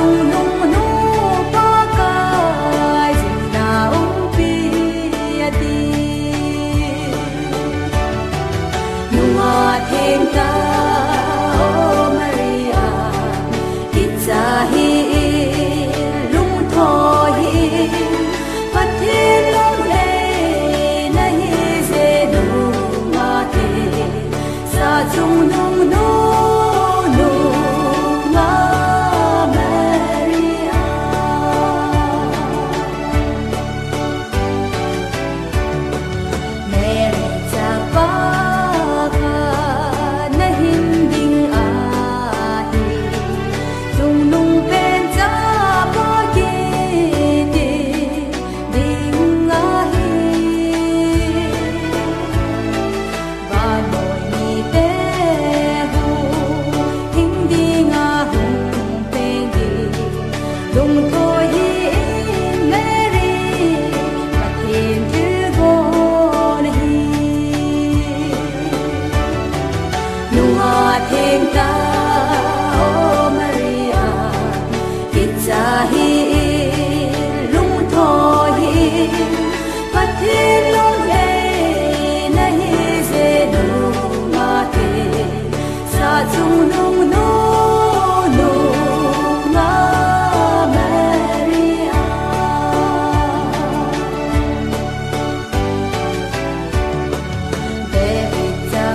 chung nung nu pa kai jing na pi ati nunga theng ta o Maria kitsa hi lung tho hi pathin long le na hi se nunga the sa chung nung nu thêm ta o Maria kitsa hi lung tho hi pathin long le na hi se nu ma the sa chung nung nu nu ma Maria David ta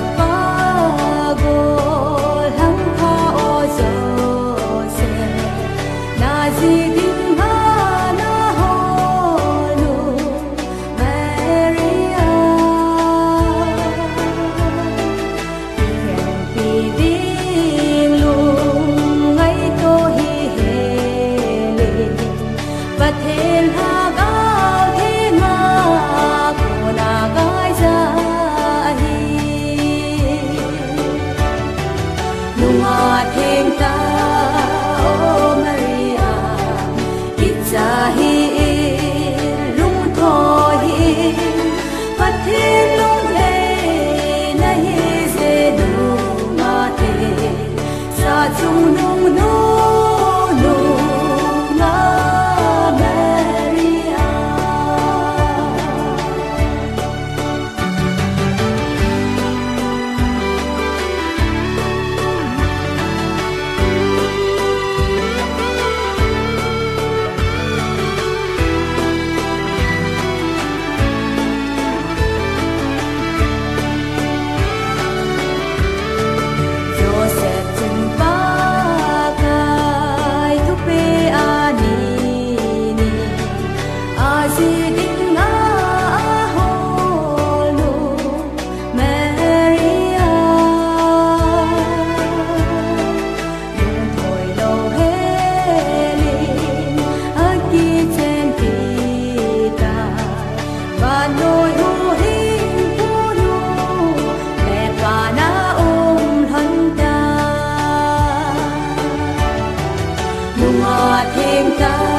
thêm ta o Maria kitsa hi lung tho hi pathin long le na hi se nu ma the sa chung nung nu nu ma Maria thêm ta